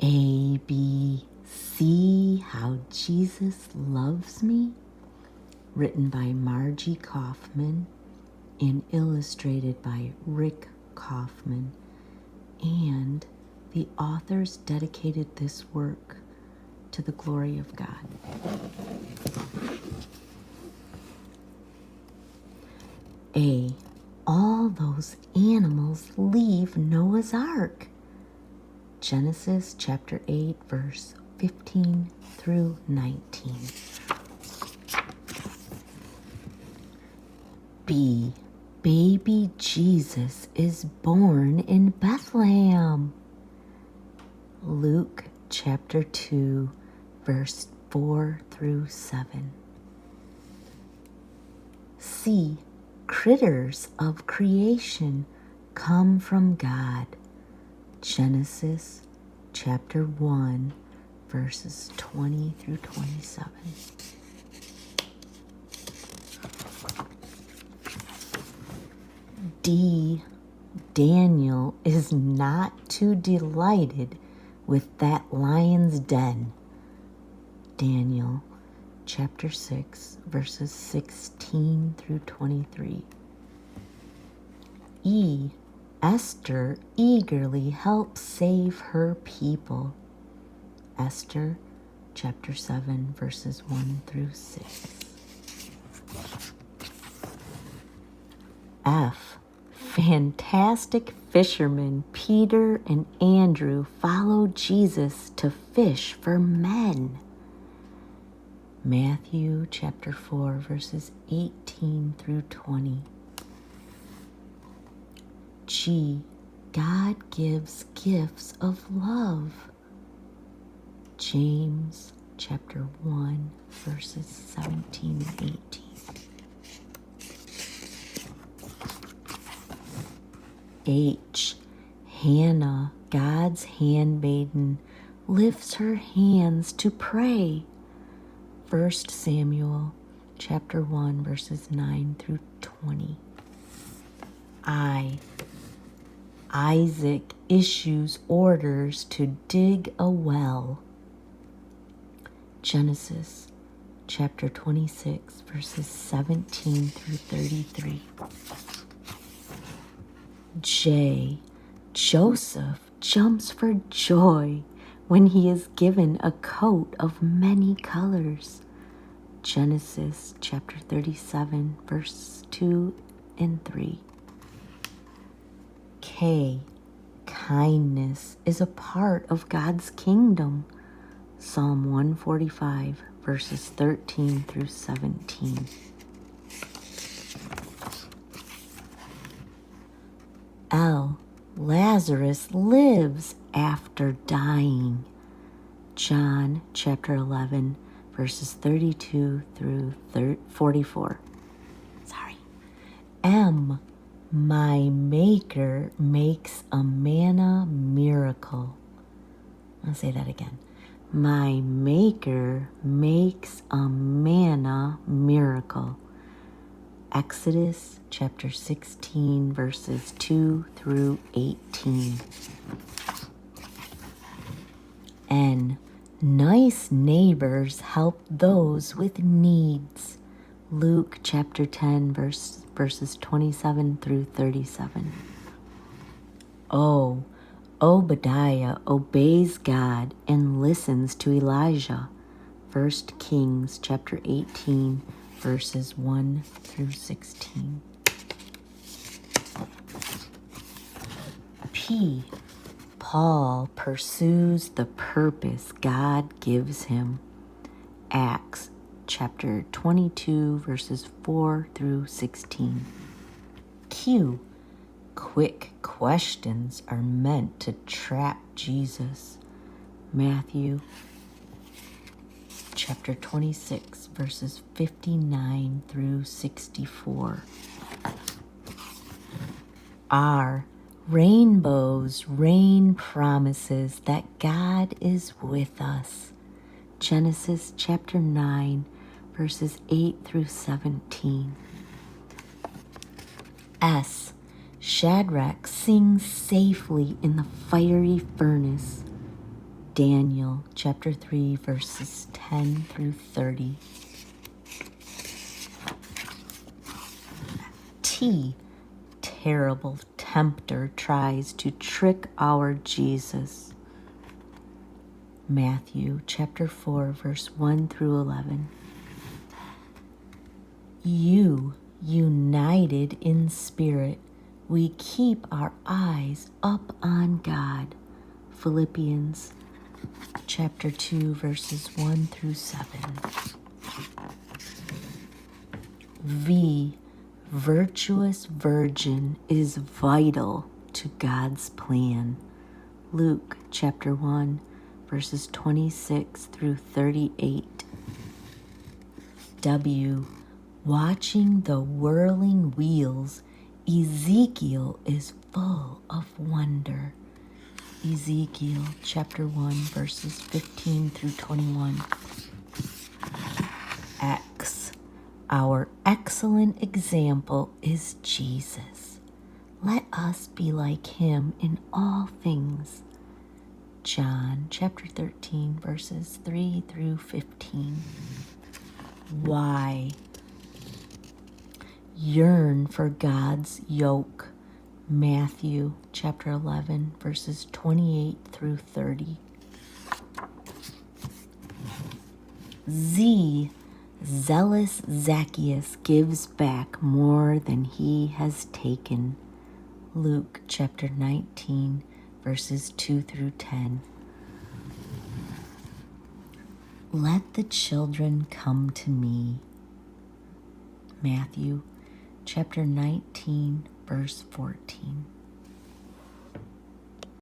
A, B, See How Jesus Loves Me, written by Margie Kaufman and illustrated by Rick Kaufman, and the authors dedicated this work to the glory of God. A, all those animals leave Noah's Ark. Genesis chapter 8, verse 15 through 19. B, baby Jesus is born in Bethlehem. Luke chapter 2, verse 4 through 7. C, critters of creation come from God. Genesis chapter 1, verses 20 through 27. D, Daniel is not too delighted with that lion's den. Daniel chapter 6, verses 16 through 23. E, Esther eagerly helps save her people. Esther chapter 7, verses 1 through 6. F, fantastic fishermen Peter and Andrew followed Jesus to fish for men. Matthew chapter 4, verses 18 through 20. G, God gives gifts of love. James chapter 1, verses 17 and 18. H, Hannah, God's handmaiden, lifts her hands to pray. 1 Samuel chapter 1, verses 9 through 20. I, Isaac issues orders to dig a well. Genesis chapter 26, verses 17 through 33. J, Joseph jumps for joy when he is given a coat of many colors. Genesis chapter 37, verse 2 and 3. K, kindness is a part of God's kingdom. Psalm 145, verses 13 through 17. L, Lazarus lives after dying. John chapter 11, verses 32 through 44. M, my Maker makes a manna miracle. I'll say that again. My Maker makes a manna miracle. Exodus chapter 16, verses 2 through 18. N, nice neighbors help those with needs. Luke chapter 10, verses 27 through 37. O, Obadiah obeys God and listens to Elijah. 1 Kings chapter 18, verses 1 through 16. P, Paul pursues the purpose God gives him. Acts chapter 22, verses 4 through 16. Q, quick questions are meant to trap Jesus. Matthew chapter 26, verses 59 through 64. R, rainbows rain promises that God is with us. Genesis chapter 9, verses 8 through 17. S, Shadrach sings safely in the fiery furnace. Daniel chapter 3, verses 10 through 30. T, terrible tempter, tries to trick our Jesus. Matthew chapter 4, verse 1 through 11. You, united in spirit, we keep our eyes up on God. Philippians chapter 2, verses 1 through 7. V, virtuous virgin is vital to God's plan. Luke chapter 1, verses 26 through 38. W, watching the whirling wheels, Ezekiel is full of wonder. Ezekiel chapter 1, verses 15 through 21. X, our excellent example is Jesus. Let us be like him in all things. John chapter 13, verses 3 through 15. Y, yearn for God's yoke. Matthew chapter 11, verses 28 through 30. Z, zealous Zacchaeus gives back more than he has taken. Luke chapter 19, verses 2 through 10. Let the children come to me. Matthew chapter 19, verse 14.